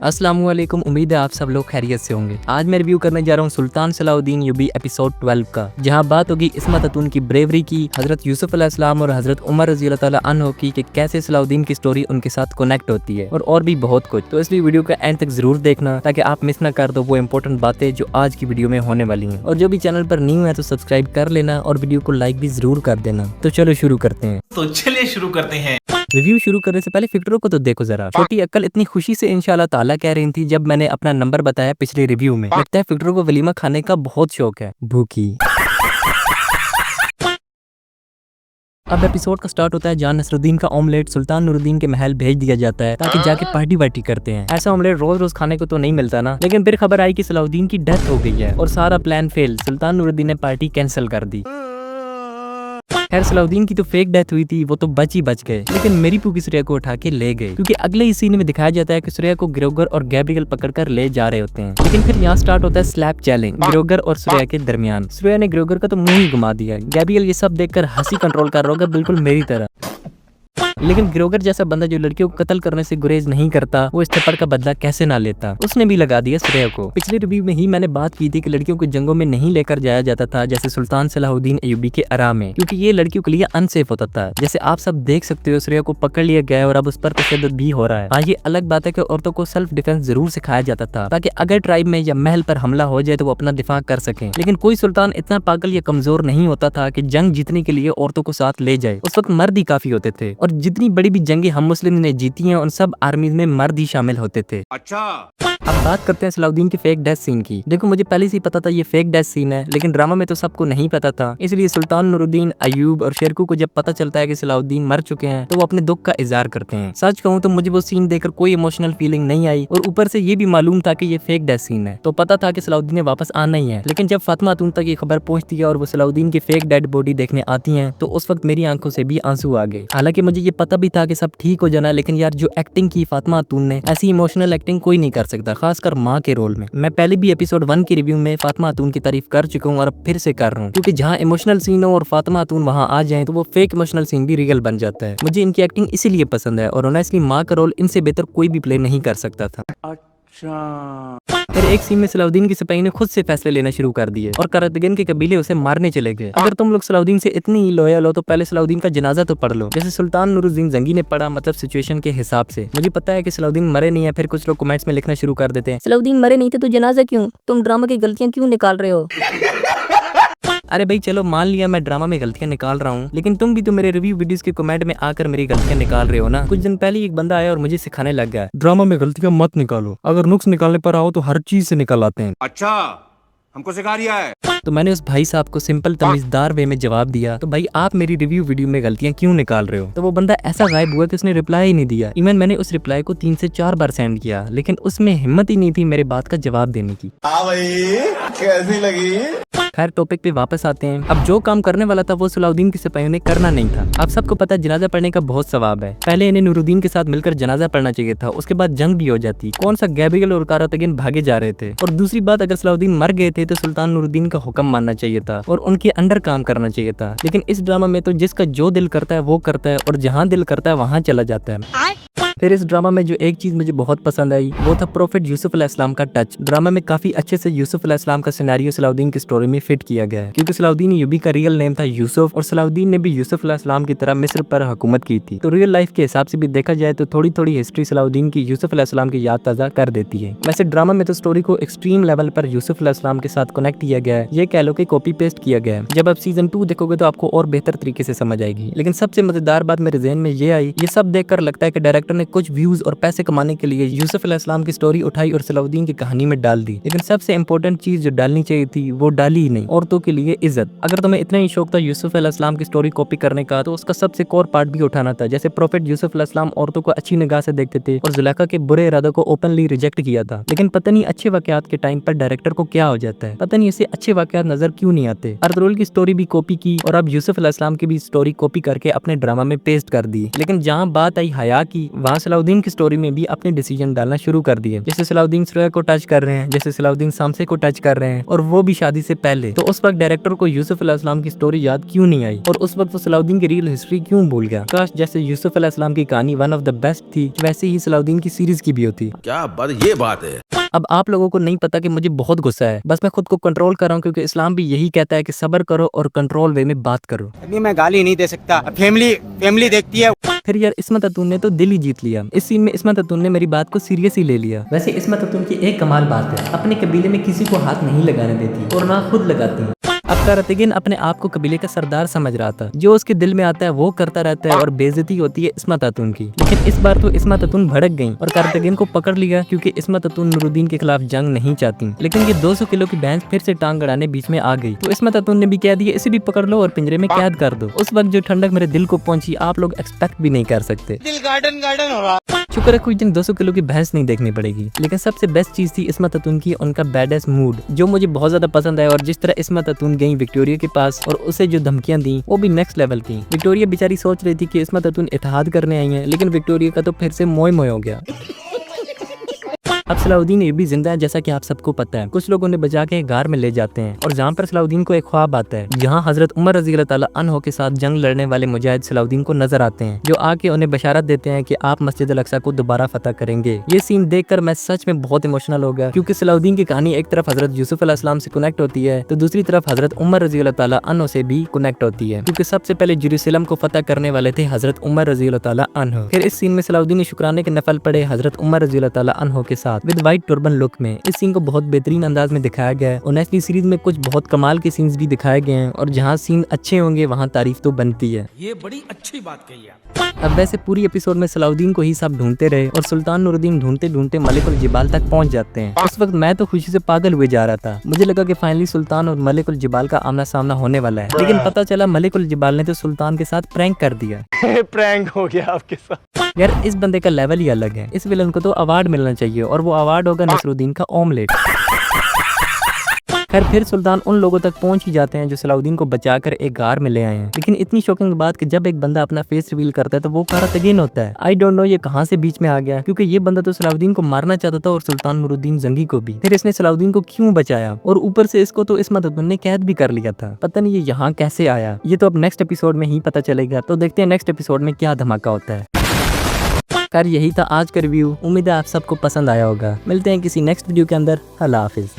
अस्सलामुअलैकुम। उम्मीद है आप सब लोग खैरियत से होंगे। आज मैं रिव्यू करने जा रहा हूँ सुल्तान सलाउद्दीन यूबी एपिसोड 12 का, जहाँ बात होगी इस्मत अतून की ब्रेवरी की, हजरत यूसुफ अलैहिस्सलाम और हजरत उमर रज़ी अल्लाह तआला अन्हु की कि कैसे सलाउद्दीन की स्टोरी उनके साथ कनेक्ट होती है और भी बहुत कुछ। तो इसलिए वीडियो का एंड तक जरूर देखना ताकि आप मिस ना कर दो वो इंपॉर्टेंट बातें जो आज की वीडियो में होने वाली हैं। और जो भी चैनल पर न्यू है तो सब्सक्राइब कर लेना और वीडियो को लाइक भी जरूर कर देना। तो चलो शुरू करते हैं। रिव्यू शुरू करने से पहले फिक्टरों को तो देखो जरा। छोटी अक्ल इतनी खुशी से इंशाल्लाह ताला कह रही थी जब मैंने अपना नंबर बताया पिछले रिव्यू में। लगता है फिक्टरों को वलीमा खाने का बहुत शौक है। भूखी। अब एपिसोड का स्टार्ट होता है जहाँ नसरुद्दीन का ऑमलेट सुल्तान नूरुद्दीन के महल भेज दिया जाता है ताकि जाके पार्टी वार्टी करते हैं। ऐसा ऑमलेट रोज रोज खाने को तो नहीं मिलता ना। लेकिन फिर खबर आई कि सलाउद्दीन की डेथ हो गई है और सारा प्लान फेल। सुल्तान नूरुद्दीन ने पार्टी कैंसिल कर दी। खैर सलाउद्दीन की तो फेक डेथ हुई थी, वो तो बच गए, लेकिन मेरी पूकी सूर्या को उठा के ले गए क्योंकि अगले ही सीन में दिखाया जाता है कि सूर्या को ग्रोगर और गैब्रियल पकड़कर ले जा रहे होते हैं। लेकिन फिर यहाँ स्टार्ट होता है स्लैप चैलेंज ग्रोगर और सूर्या के दरमियान। सूर्या ने ग्रोगर का तो मुंह ही घुमा दिया। गैब्रियल ये सब देखकर हंसी कंट्रोल कर रहा होगा बिल्कुल मेरी तरह। लेकिन ग्रोगर जैसा बंदा जो लड़कियों को कत्ल करने से गुरेज नहीं करता, वो इस थप्पड़ का बदला कैसे ना लेता। उसने भी लगा दिया सूर्या को। पिछले रिव्यू में ही मैंने बात की थी कि लड़कियों को जंगों में नहीं लेकर जाया जाता था जैसे सुल्तान सलाहुद्दीन अय्यूबी के अरा में, क्योंकि ये लड़कियों के लिए अनसेफ होता था। जैसे आप सब देख सकते हो सूर्या को पकड़ लिया गया और अब उस पर तशद्दुद भी हो रहा है। हाँ, ये अलग बात है कि औरतों को सेल्फ डिफेंस जरूर सिखाया जाता था ताकि अगर ट्राइब में या महल पर हमला हो जाए तो वो अपना दिफा कर सके। लेकिन कोई सुल्तान इतना पागल या कमजोर नहीं होता था कि जंग जीतने के लिए औरतों को साथ ले जाए। उस वक्त मर्द ही काफी होते थे और जितनी बड़ी भी जंग हम मुस्लिम ने जीती हैं उन सब आर्मीज में मर्द ही शामिल होते थे। अच्छा, अब बात करते हैं सलाउद्दीन के फेक डेथ सीन की। देखो मुझे पहले से ही पता था ये फेक डेथ सीन है, लेकिन ड्रामा में तो सबको नहीं पता था। इसलिए सुल्तान नूरुद्दीन, अय्यूब और शेरकू को जब पता चलता है कि सलाउद्दीन मर चुके हैं तो वो अपने दुख का इजहार करते हैं। सच कहूँ तो मुझे वो सीन देखकर कोई इमोशनल फीलिंग नहीं आई और ऊपर से ये भी मालूम था कि ये फेक डेथ सीन है, तो पता था कि सलाउद्दीन ने वापस आना ही है। लेकिन जब फातिमा खातून तक ये खबर पहुंचती है और वो सलाउद्दीन की फेक डेड बॉडी देखने आती है तो उस वक्त मेरी आंखों से भी आंसू आ गए। हालांकि मुझे ये पता भी था कि सब ठीक हो जाना, लेकिन यार जो एक्टिंग की फातिमा खातून ने, ऐसी इमोशनल एक्टिंग कोई नहीं कर सकता, खासकर माँ के रोल में। मैं पहले भी एपिसोड 1 की रिव्यू में फातिमा खातून की तारीफ कर चुका हूँ और अब फिर से कर रहा हूँ, क्योंकि जहाँ इमोशनल सीन हो और फातिमा खातून वहाँ आ जाए तो वो फेक इमोशनल सीन भी रियल बन जाता है। मुझे इनकी एक्टिंग इसीलिए पसंद है और ऑनेस्टली माँ का रोल इनसे बेहतर कोई भी प्ले नहीं कर सकता था। फिर एक सीन में सलाउद्दीन की सिपाही ने खुद से फैसले लेना शुरू कर दिए और करतगन के कबीले उसे मारने चले गए। अगर तुम लोग सलाउद्दीन से इतनी ही लॉयल हो तो पहले सलाउद्दीन का जनाजा तो पढ़ लो, जैसे सुल्तान नूरुद्दीन जंगी ने पढ़ा, मतलब सिचुएशन के हिसाब से। मुझे पता है कि सलाउद्दीन मरे नहीं है, फिर कुछ लोग कमेंट्स में लिखना शुरू कर देते हैं सलाउद्दीन मरे नहीं थे तो जनाजा क्यों, तुम ड्रामा की गलतियां क्यों निकाल रहे हो। अरे भाई चलो मान लिया मैं ड्रामा में गलतियां निकाल रहा हूँ, लेकिन तुम भी तो मेरे रिव्यू वीडियोस के कमेंट में आकर मेरी गलतियां निकाल रहे हो ना। कुछ दिन पहले एक बंदा आया और मुझे सिखाने लग गया, ड्रामा में गलतियां मत निकालो, अगर नुक्स निकालने पर आओ तो हर चीज से निकाल आते हैं। अच्छा, हमको सिखा रिया है। तो मैंने उस भाई साहब को सिंपल तमीजदार वे में जवाब दिया, तो भाई आप मेरी रिव्यू वीडियो में गलतियां क्यों निकाल रहे हो। तो वो बंदा ऐसा गायब हुआ कि उसने रिप्लाई ही नहीं दिया। इवन मैंने उस रिप्लाई को 3 से 4 बार सेंड किया, लेकिन उसमें हिम्मत ही नहीं थी मेरे बात का जवाब देने की। हाँ भाई, कैसी लगी। खैर टॉपिक पे वापस आते हैं। अब जो काम करने वाला था वो सलाउद्दीन के सिपाहियों ने करना नहीं था। आप सबको पता है जनाजा पढ़ने का बहुत सवाब है। पहले इन्हें नूरुद्दीन के साथ मिलकर जनाजा पढ़ना चाहिए था, उसके बाद जंग भी हो जाती। कौन सा गैब्रियल और करतगन भागे जा रहे थे। और दूसरी बात, अगर सलाउद्दीन मर गए थे तो सुल्तान नूरुद्दीन का हुक्म मानना चाहिए था और उनके अंडर काम करना चाहिए था। लेकिन इस ड्रामा में तो जिसका जो दिल करता है वो करता है और जहाँ दिल करता है वहाँ चला जाता है। फिर इस ड्रामा में जो एक चीज मुझे बहुत पसंद आई वो था प्रोफेट यूसुफ अलैहिस्सलाम का टच। ड्रामा में काफी अच्छे से यूसुफ अलैहिस्सलाम का सिनेरियो सलाउद्दीन की स्टोरी में फिट किया गया है, क्योंकि सलाउद्दीन यूबी का रियल नेम था यूसुफ और सलाउद्दीन ने भी यूसुफ अलैहिस्सलाम की तरह मिस्र पर हुकूमत की थी। तो रियल लाइफ के हिसाब से भी देखा जाए तो थोड़ी थोड़ी हिस्ट्री सलाउद्दीन की यूसुफ अलैहिस्सलाम की याद ताज़ा कर देती है। वैसे ड्रामा में तो स्टोरी को एक्सट्रीम लेवल पर यूसुफ अलैहिस्सलाम के साथ कनेक्ट किया गया है, ये कह लो कि कॉपी पेस्ट किया गया है। जब आप सीजन 2 देखोगे तो आपको और बेहतर तरीके से समझ आएगी। लेकिन सबसे मजेदार बात मेरे ज़हन में ये आई, ये सब देखकर लगता है कि डायरेक्टर ने कुछ व्यूज और पैसे कमाने के लिए यूसुफ अलैहिस्सलाम की स्टोरी उठाई और सलाउद्दीन की कहानी में डाल दी। लेकिन सबसे इंपॉर्टेंट चीज जो डालनी चाहिए थी वो डाली ही नहीं, औरतों के लिए इज्जत। अगर तुम्हें इतना ही शौक था यूसुफ अलैहिस्सलाम की स्टोरी कॉपी करने का तो उसका सबसे कोर पार्ट भी उठाना था। जैसे प्रोफेट यूसुफ अलैहिस्सलाम औरतों को अच्छी निगाह से देखते थे और जुलेखा के बुरे इरादों को ओपनली रिजेक्ट किया था। लेकिन पता नहीं अच्छे वाकयात के टाइम पर डायरेक्टर को क्या हो जाता है, पता नहीं इसे अच्छे वाकयात नजर क्यों नहीं आते। अर्तुगरुल की स्टोरी भी कॉपी की और अब यूसुफ अलैहिस्सलाम की भी स्टोरी कॉपी करके अपने ड्रामा में पेस्ट कर दी। लेकिन जहाँ बात आई हया की, वहाँ जहाँ सलाउद्दीन की स्टोरी में भी अपने डिसीजन डालना शुरू कर दिए। जैसे सलाउद्दीन सुरैया को टच कर रहे हैं, जैसे सलाउद्दीन शामसे को टच कर रहे हैं, और वो भी शादी से पहले। तो उस वक्त डायरेक्टर को यूसुफ अलैहिस्सलाम की स्टोरी याद क्यों नहीं आई, और उस वक्त वो सलाउद्दीन की रियल हिस्ट्री क्यों भूल गया। काश जैसे यूसुफ अलैहिस्सलाम की कहानी वन ऑफ द बेस्ट थी, वैसे ही सलाउद्दीन की सीरीज की भी होती। क्या बात है। अब आप लोगों को नहीं पता कि मुझे बहुत गुस्सा है, बस मैं खुद को कंट्रोल कर रहा हूँ, क्योंकि इस्लाम भी यही कहता है कि सब्र करो और कंट्रोल वे में बात करो। अभी मैं गाली नहीं दे सकता, फैमिली देखती है। फिर यार इस्मत अतुन ने तो दिल ही जीत लिया। इस सीन में इस्मत अतुन ने मेरी बात को सीरियस ही ले लिया। वैसे इस्मत अतुन की एक कमाल बात है, अपने कबीले में किसी को हाथ नहीं लगाने देती और ना खुद लगाती। अब कारतगिन अपने आप को कबीले का सरदार समझ रहा था, जो उसके दिल में आता है वो करता रहता है और बेइज्जती होती है इस्मत अतुन की। लेकिन इस बार तो इस्मत अतुन भड़क गई और कारतगिन को पकड़ लिया, क्योंकि इस्मत अतुन नूरुद्दीन के खिलाफ जंग नहीं चाहती। लेकिन ये 200 किलो की भैंस फिर से टांग अड़ाने बीच में आ गई, तो इस्मत अतुन ने भी कह दिया इसे भी पकड़ लो और पिंजरे में कैद कर दो। उस वक्त जो ठंडक मेरे दिल को पहुंची आप लोग एक्सपेक्ट भी नहीं कर सकते। दिल गार्डन हो रहा। शुक्र है कुछ दिन 200 किलो की भैंस नहीं देखनी पड़ेगी। लेकिन सबसे बेस्ट चीज थी इस्मत अतुन की उनका बैडेस मूड, जो मुझे बहुत ज्यादा पसंद आया। और जिस तरह इस्मत अतुन गई विक्टोरिया के पास और उसे जो धमकियां दी वो भी नेक्स्ट लेवल थी। विक्टोरिया बेचारी सोच रही थी कि इस्मत अतुन इत्तेहाद करने आई है, लेकिन विक्टोरिया का तो फिर से मोय मोय हो गया। अब सलाउद्दीन ये भी जिंदा है, जैसा कि आप सबको पता है। कुछ लोग उन्हें बचा के गार में ले जाते हैं और जहाँ पर सलाउद्दीन को एक ख्वाब आता है, जहाँ हजरत उमर रज़ी अल्लाह ताला अन्हो के साथ जंग लड़ने वाले मुजाहिद सलाउद्दीन को नजर आते हैं, जो आके उन्हें बशारत देते हैं कि आप मस्जिद अल अक्सा को दोबारा फतह करेंगे। ये सीन देखकर मैं सच में बहुत इमोशनल हो गया, क्योंकि सलाउद्दीन की कहानी एक तरफ हजरत यूसुफ अलैहिस्सलाम से कनेक्ट होती है, तो दूसरी तरफ हजरत उमर रज़ी अल्लाह ताला अन्हो से भी कनेक्ट होती है, क्योंकि सबसे पहले जेरूसलम को फतह करने वाले थे हजरत उमर रज़ी अल्लाह ताला अन्हो। फिर इस सीन में सलाउद्दीन ने शुक्राने के नफल पढ़े हजरत उमर रज़ी अल्लाह ताला अन्हो के साथ विद व्हाइट टर्बन लुक में। इस सीन को बहुत बेहतरीन अंदाज में दिखाया गया है। ऑनेस्टली सीरीज में कुछ बहुत कमाल के सीन्स भी दिखाए गए हैं, और जहाँ सीन अच्छे होंगे वहाँ तारीफ तो बनती है। ये बड़ी अच्छी बात कही है। अब वैसे पूरी एपिसोड में सलाउद्दीन को ही सब ढूंढते रहे और सुल्तान नूरुद्दीन ढूंढते ढूंढते मलिकुल जिबाल तक पहुंच जाते हैं। उस वक्त मैं तो खुशी से पागल हुए जा रहा था। मुझे लगा कि फाइनली सुल्तान और मलिकुल जिबाल का आमना सामना होने वाला है, लेकिन पता चला मलिकुल जिबाल ने तो सुल्तान के साथ प्रैंक कर दिया। प्रैंक हो गया आपके साथ। यार इस बंदे का लेवल ही अलग है। इस विलन को तो अवार्ड मिलना चाहिए, और वो अवार्ड होगा नसरुद्दीन का ऑमलेट। खैर फिर सुल्तान उन लोगों तक पहुंच ही जाते हैं जो सलाउद्दीन को बचाकर एक गार में ले आए हैं। लेकिन इतनी शॉकिंग बात कि जब एक बंदा अपना फेस रिवील करता है तो वो कारतगिन होता है। आई डोंट नो ये कहां से बीच में आ गया, क्योंकि ये बंदा तो सलाउद्दीन को मारना चाहता था और सुल्तान नूरुद्दीन जंगी को भी। फिर इसने सलाउद्दीन को क्यों बचाया, और ऊपर से इसको तो इस्मत अतुन ने कैद भी कर लिया था। पता नहीं ये यहाँ कैसे आया, ये तो अब नेक्स्ट एपिसोड में ही पता चलेगा। तो देखते हैं नेक्स्ट एपिसोड में क्या धमाका होता है। खैर यही था आज का रिव्यू। उम्मीद है आप सबको पसंद आया होगा। मिलते हैं किसी नेक्स्ट वीडियो के अंदर। अल्लाह हाफिज।